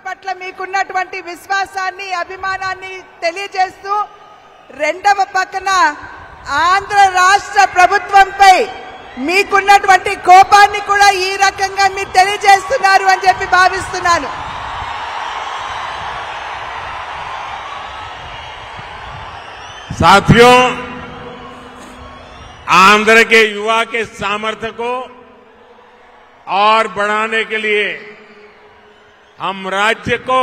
పట్ల మీకున్నటువంటి విశ్వాసాన్ని అభిమానాన్ని తెలియజేస్తూ రెండవ పక్కన ఆంధ్ర రాష్ట్ర ప్రభుత్వంపై మీకున్నటువంటి కోపాన్ని కూడా ఈ రకంగా మీరు తెలియజేస్తున్నారు అని చెప్పి భావిస్తున్నాను. साथियों, आंध्र के युवा के सामर्थ्य को और बढ़ाने के लिए हम राज्य को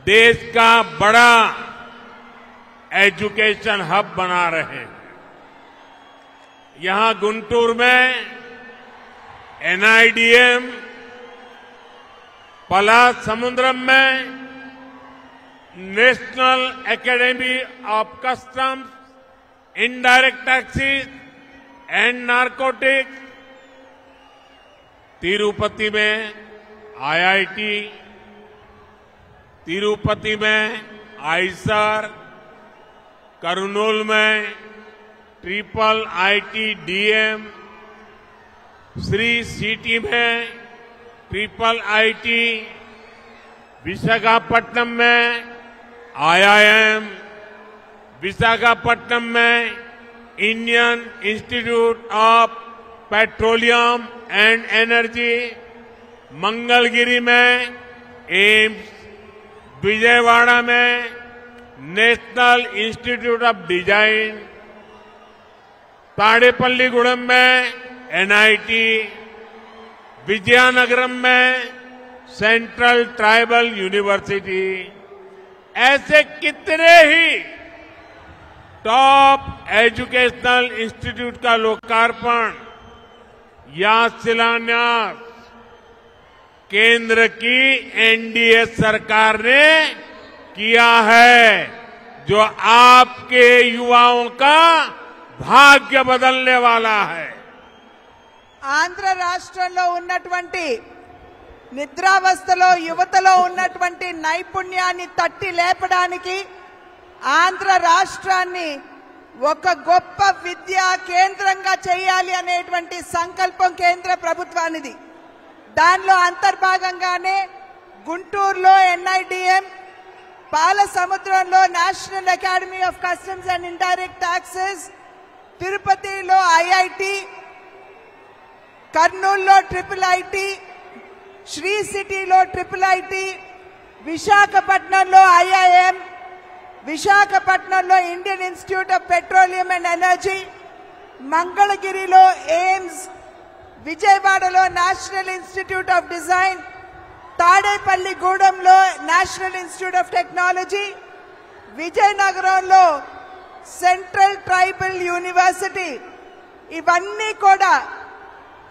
देश का बड़ा एजुकेशन हब बना रहे हैं। यहां गुंटूर में NIDM, पलासमुद्रम में national academy of customs, indirect taxes and narcotics, Tirupati में IIT, तिरुपति में आईसर, करनूल में IIT-DM, श्री सिटी में IIT, विशाखापट्टनम में IIM, विशाखापट्टनम में Indian institute of petroleum and energy, Mangalagiri में एम्स, विजयवाड़ा में national institute of design, Tadepalligudem में NIT, विजयनगरम में सेंट्रल ट्राइबल यूनिवर्सिटी, ऐसे कितने ही टॉप एजुकेशनल इंस्टीट्यूट का लोकार्पण या शिलान्यास केंद्र की NDA सरकार ने किया है, जो आपके युवाओं का भाग्य बदलने वाला है। ఆంధ్ర రాష్ట్రంలో ఉన్నటువంటి నిద్రావస్థలో యువతలో ఉన్నటువంటి నైపుణ్యాన్ని తట్టి లేపడానికి ఆంధ్ర రాష్ట్రాన్ని ఒక గొప్ప విద్యా కేంద్రంగా చేయాలి అనేటువంటి సంకల్పం కేంద్ర ప్రభుత్వానిది. దానిలో అంతర్భాగంగానే గుంటూరులో NIDM, పాలసముద్రంలో national academy of customs and indirect taxes, తిరుపతిలో IIT, కర్నూలులో IIIT, శ్రీ సిటీలో IIIT, విశాఖపట్నంలో IIM, విశాఖపట్నంలో Indian institute of petroleum and energy, మంగళగిరిలో ఎయిమ్స్, విజయవాడలో నేషనల్ ఇన్స్టిట్యూట్ ఆఫ్ డిజైన్, తాడేపల్లిగూడెంలో నేషనల్ ఇన్స్టిట్యూట్ ఆఫ్ టెక్నాలజీ, విజయనగరంలో సెంట్రల్ ట్రైబల్ యూనివర్సిటీ, ఇవన్నీ కూడా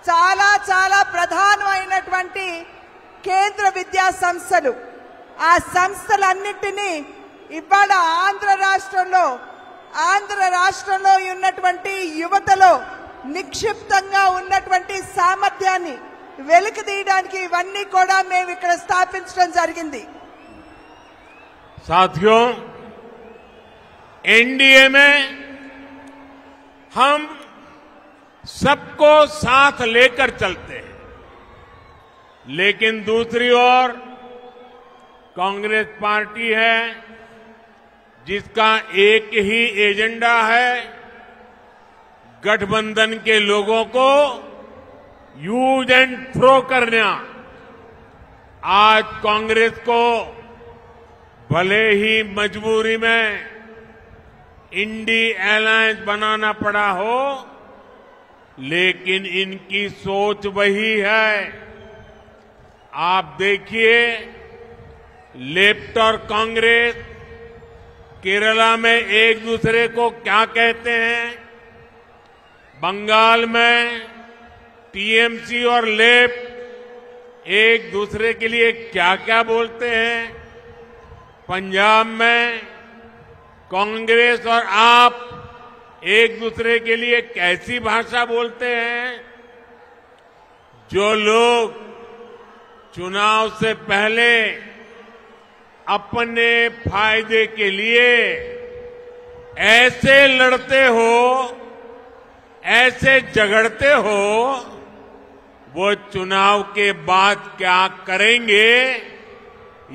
చాలా చాలా ప్రధానమైనటువంటి కేంద్ర విద్యా సంస్థలు. ఆ సంస్థలన్నింటినీ ఇవాళ ఆంధ్ర రాష్ట్రంలో ఉన్నటువంటి యువతలో నిక్షిప్తంగా ఉన్నటువంటి సామర్థ్యాన్ని వెలికితీయడానికి ఇవన్నీ కూడా మేము ఇక్కడ స్థాపించడం జరిగింది. साथियों, NDA में हम सबको साथ लेकर चलते हैं, लेकिन दूसरी ओर कांग्रेस पार्टी है जिसका एक ही एजेंडा है, गठबंधन के लोगों को यूज एंड थ्रो करना। आज कांग्रेस को भले ही मजबूरी में इंडी अलायंस बनाना पड़ा हो, लेकिन इनकी सोच वही है। आप देखिए, लेफ्ट और कांग्रेस केरला में एक दूसरे को क्या कहते हैं, बंगाल में TMC और लेफ्ट एक दूसरे के लिए क्या क्या बोलते हैं, पंजाब में कांग्रेस और आप एक दूसरे के लिए कैसी भाषा बोलते हैं। जो लोग चुनाव से पहले अपने फायदे के लिए ऐसे लड़ते हो, ऐसे झगड़ते हो, वो चुनाव के बाद क्या करेंगे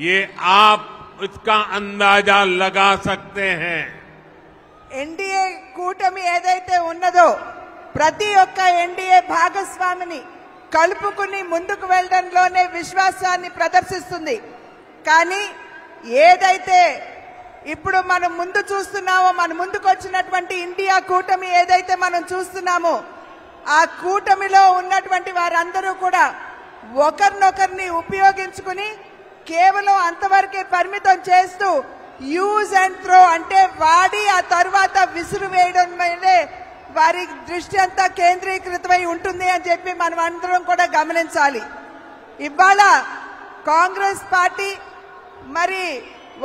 ये आप इसका अंदाजा लगा सकते हैं। ఎన్డీఏ కూటమి ఏదైతే ఉన్నదో ప్రతి ఒక్క ఎన్డీఏ భాగస్వామిని కలుపుకుని ముందుకు వెళ్లడంలోనే విశ్వాసాన్ని ప్రదర్శిస్తుంది. కానీ ఏదైతే ఇప్పుడు మనం ముందు చూస్తున్నామో, మన ముందుకు వచ్చినటువంటి ఇండియా కూటమి ఏదైతే మనం చూస్తున్నామో, ఆ కూటమిలో ఉన్నటువంటి వారందరూ కూడా ఒకరినొకరిని ఉపయోగించుకుని కేవలం అంతవరకే పరిమితం చేస్తూ యూజ్ అండ్ త్రో అంటే వాడి ఆ తర్వాత విసురు వేయడం మీదే వారి దృష్టి అంతా కేంద్రీకృతమై ఉంటుంది అని చెప్పి మనం అందరం కూడా గమనించాలి. ఇవాళ కాంగ్రెస్ పార్టీ మరి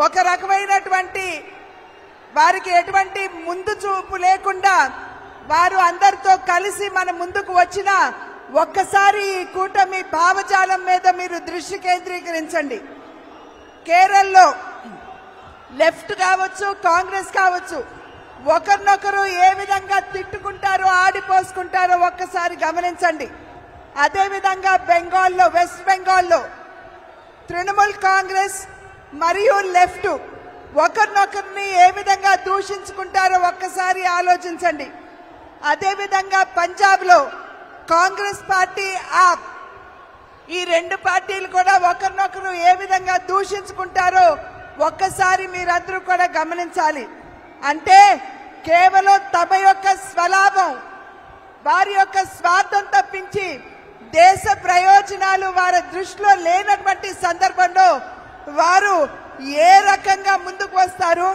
ఒక రకమైనటువంటి వారికి ఎటువంటి ముందు చూపు లేకుండా వారు అందరితో కలిసి మన ముందుకు వచ్చిన ఒక్కసారి ఈ కూటమి భావజాలం మీద మీరు దృష్టి కేంద్రీకరించండి. కేరళలో లెఫ్ట్ కావచ్చు, కాంగ్రెస్ కావచ్చు, ఒకరినొకరు ఏ విధంగా తిట్టుకుంటారో ఆడిపోసుకుంటారో ఒక్కసారి గమనించండి. అదేవిధంగా బెంగాల్లో, వెస్ట్ బెంగాల్లో తృణమూల్ కాంగ్రెస్ మరియు లెఫ్ట్ ఒకరినొకరిని ఏ విధంగా దూషించుకుంటారో ఒక్కసారి ఆలోచించండి. అదేవిధంగా పంజాబ్లో కాంగ్రెస్ పార్టీ, ఆప్ ఈ రెండు పార్టీలు కూడా ఒకరినొకరు ఏ విధంగా దూషించుకుంటారో ఒక్కసారి మీరందరూ కూడా గమనించాలి. అంటే కేవలం తమ యొక్క స్వలాభం, వారి యొక్క స్వార్థం తప్పించి దేశ ప్రయోజనాలు వారి దృష్టిలో లేనటువంటి సందర్భంలో వారు ఏ రకంగా ముందుకు వస్తారు,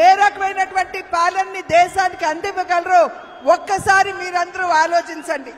ఏ రకమైనటువంటి పాలనని దేశానికి అందివ్వగలరో ఒక్కసారి మీరందరూ ఆలోచించండి.